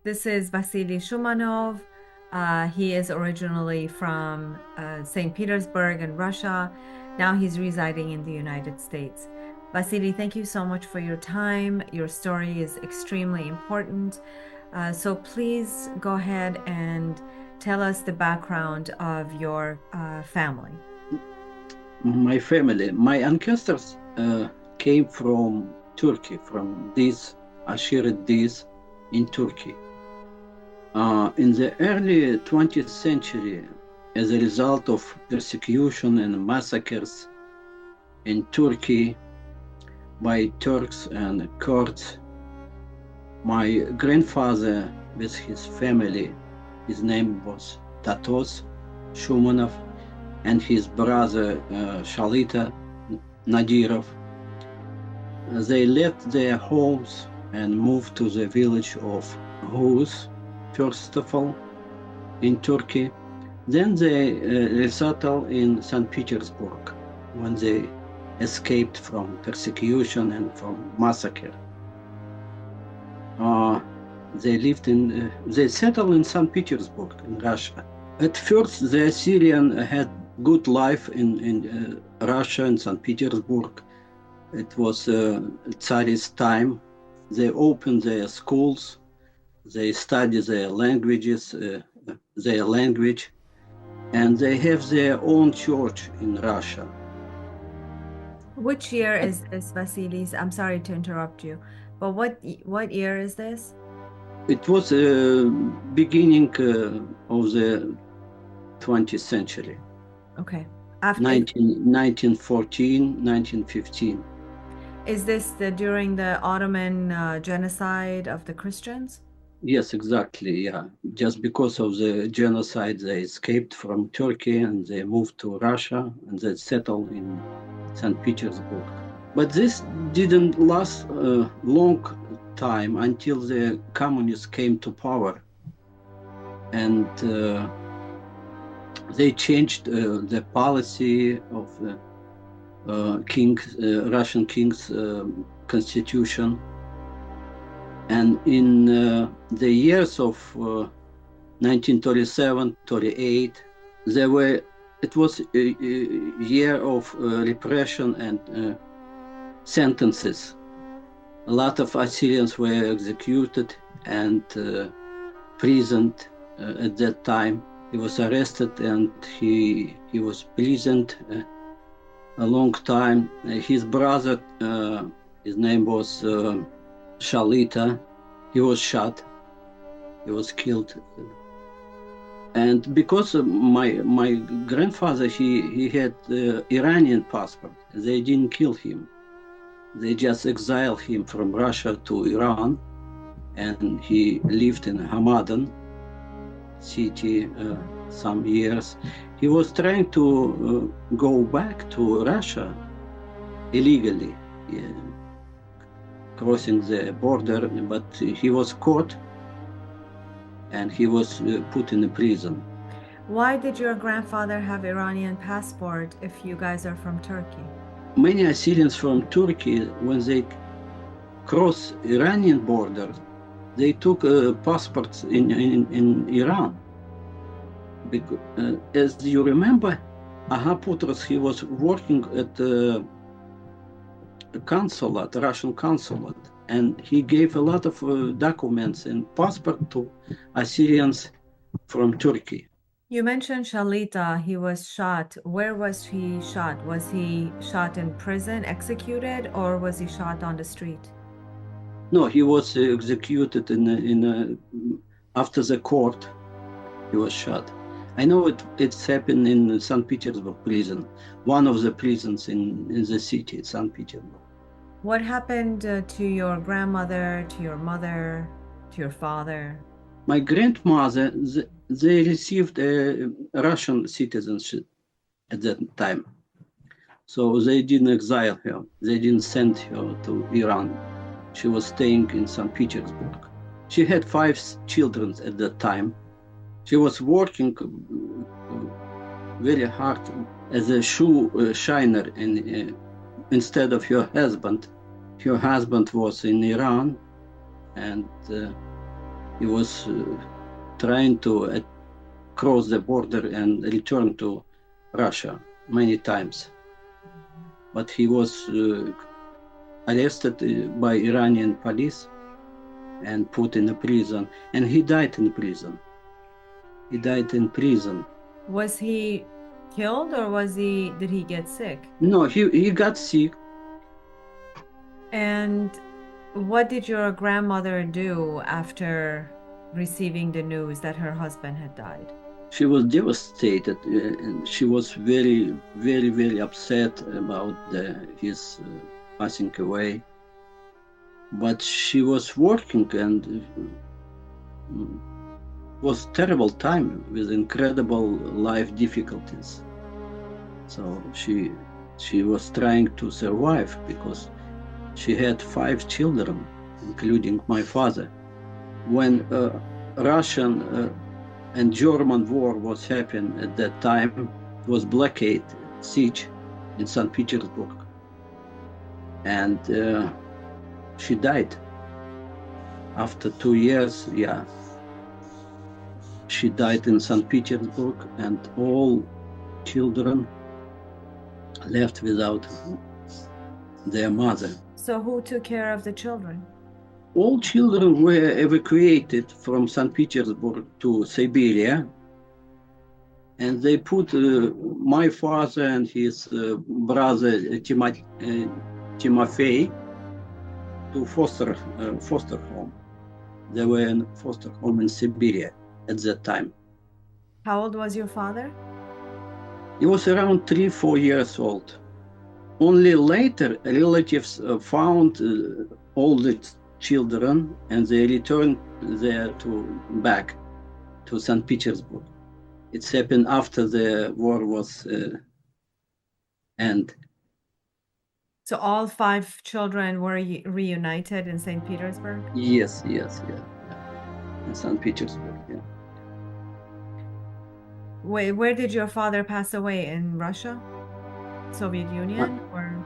This is Vasili Shoumanov. He is originally from St. Petersburg in Russia. Now he's residing in the United States. Vasili, thank you so much for your time. Your story is extremely important. So please go ahead and tell us the background of your family. My family, my ancestors came from Turkey, from these Assyrian days in Turkey. In the early 20th century, as a result of persecution and massacres in Turkey by Turks and Kurds, my grandfather with his family, his name was Tatos Shoumanov, and his brother Shalita Nadirov, they left their homes and moved to the village of Hus, first of all, in Turkey. Then they resettled in St. Petersburg when they escaped from persecution and from massacre. They settled in St. Petersburg in Russia. At first, the Assyrian had good life in Russia and St. Petersburg. It was Tsarist time. They opened their schools. They study their languages, their language, and they have their own church in Russia. Which year is this, Vasilis? I'm sorry to interrupt you, but what year is this? It was beginning of the 20th century. Okay. 1914, 1915. Is this during the Ottoman genocide of the Christians? Yes, exactly. Yeah, just because of the genocide, they escaped from Turkey and they moved to Russia and they settled in St. Petersburg. But this didn't last a long time until the communists came to power, and they changed the policy of the Russian king's constitution. And in the years of 1937, 38, it was a year of repression and sentences. A lot of Assyrians were executed and imprisoned at that time. He was arrested and he was imprisoned a long time. His brother, his name was Shalita, he was shot, he was killed. And because my grandfather, he had Iranian passport, they didn't kill him. They just exiled him from Russia to Iran, and he lived in Hamadan city some years. He was trying to go back to Russia illegally, crossing the border, but he was caught and he was put in a prison. Why did your grandfather have Iranian passport if you guys are from Turkey? Many Assyrians from Turkey, when they cross Iranian border, they took passports in Iran. Because, as you remember, Ahaputros, he was working at the consulate, Russian consulate, and he gave a lot of documents and passport to Assyrians from Turkey. You mentioned Shalita, he was shot. Where was he shot? Was he shot in prison, executed, or was he shot on the street? No, he was executed after the court. He was shot. I know it's happened in St. Petersburg prison, one of the prisons in the city, St. Petersburg. What happened to your grandmother, to your mother, to your father? My grandmother, they received a Russian citizenship at that time. So they didn't exile her. They didn't send her to Iran. She was staying in St. Petersburg. She had 5 children at that time. She was working very hard as a shoe shiner instead of her husband. Her husband was in Iran, and He was trying to cross the border and return to Russia many times. But he was arrested by Iranian police and put in a prison, and he died in prison. He died in prison. Was he killed or did he get sick? No, he got sick. And what did your grandmother do after receiving the news that her husband had died? She was devastated, and she was very, very, very upset about his passing away. But she was working, and it was terrible time with incredible life difficulties. So she was trying to survive because she had 5 children, including my father. When Russian and German war was happening at that time, it was blockade, siege in St. Petersburg. And she died. After 2 years, she died in St. Petersburg, and all children left without their mother. So who took care of the children? All children were evacuated from St. Petersburg to Siberia, and they put my father and his brother Timofey to foster home. They were in foster home in Siberia at that time. How old was your father? He was around 3-4 years old. Only later, relatives found all the children, and they returned back to St. Petersburg. It's happened after the war was end. So all 5 children were reunited in St. Petersburg? Yes, in St. Petersburg, yeah. Wait, where did your father pass away? In Russia? Soviet Union or?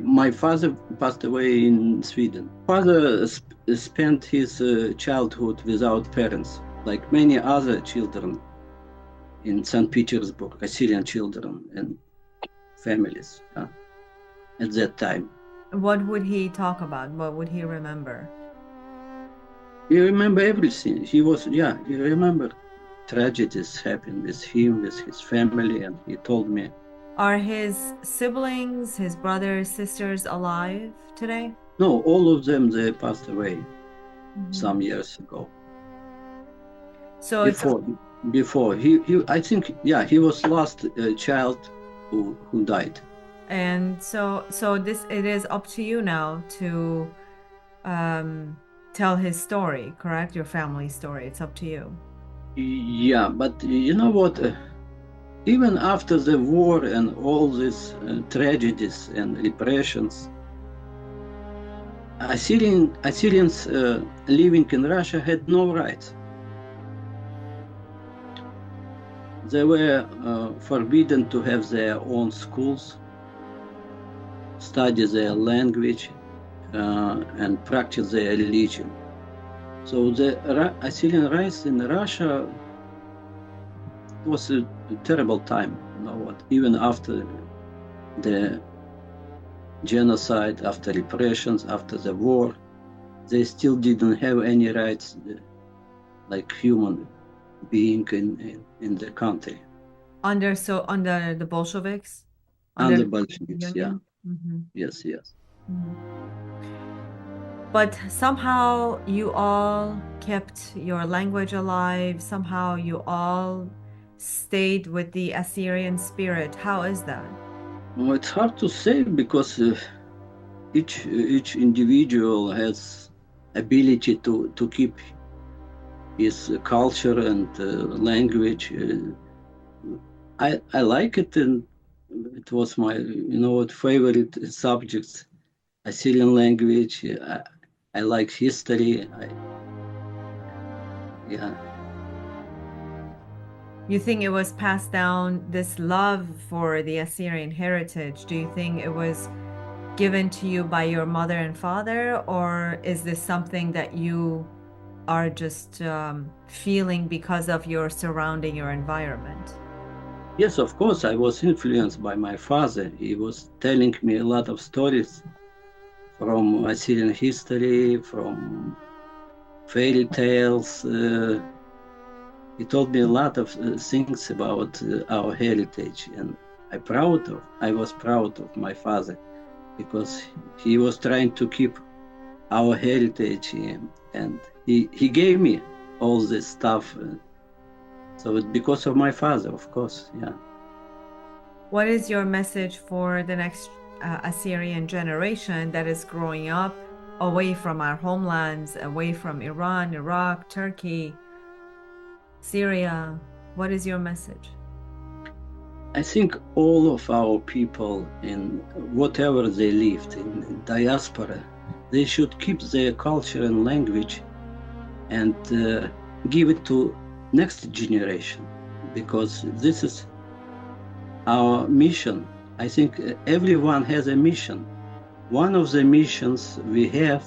My father passed away in Sweden. Father spent his childhood without parents, like many other children in St. Petersburg, Assyrian children and families at that time. What would he talk about? What would he remember? He remembered everything. He remembered tragedies happened with him, with his family, and he told me. Are his siblings, his brothers, sisters alive today? No, all of them, they passed away some years ago. So before I think, he was last child who died. And so it is up to you now to tell his story, correct? Your family story. It's up to you. Yeah, but you know what? Even after the war and all these tragedies and repressions, Assyrians living in Russia had no rights. They were forbidden to have their own schools, study their language, and practice their religion. So the Assyrian rights in Russia was a terrible time. You know what? Even after the genocide, after repressions, after the war, they still didn't have any rights like human being in the country. Under the Bolsheviks? Under Bolsheviks, yeah. Mm-hmm. Yes. Mm-hmm. But somehow you all kept your language alive. Somehow you all stayed with the Assyrian spirit. How is that? Well, it's hard to say because each individual has ability to keep his culture and language. I like it, and it was my favorite subjects. Assyrian language. I like history. You think it was passed down, this love for the Assyrian heritage? Do you think it was given to you by your mother and father, or is this something that you are just feeling because of your surrounding, your environment? Yes, of course, I was influenced by my father. He was telling me a lot of stories from Assyrian history, from fairy tales. He told me a lot of things about our heritage, and I was proud of my father because he was trying to keep our heritage, and he gave me all this stuff. So it's because of my father, of course, yeah. What is your message for the next Assyrian generation that is growing up away from our homelands, away from Iran, Iraq, Turkey, Syria? What is your message? I think all of our people, in whatever they lived, in diaspora, they should keep their culture and language and give it to next generation, because this is our mission. I think everyone has a mission. One of the missions we have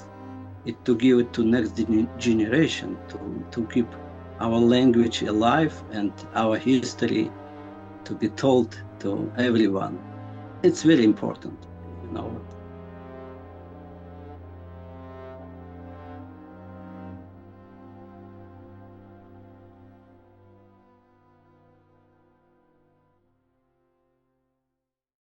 is to give it to next generation, to keep our language alive and our history to be told to everyone. It's very important, you know.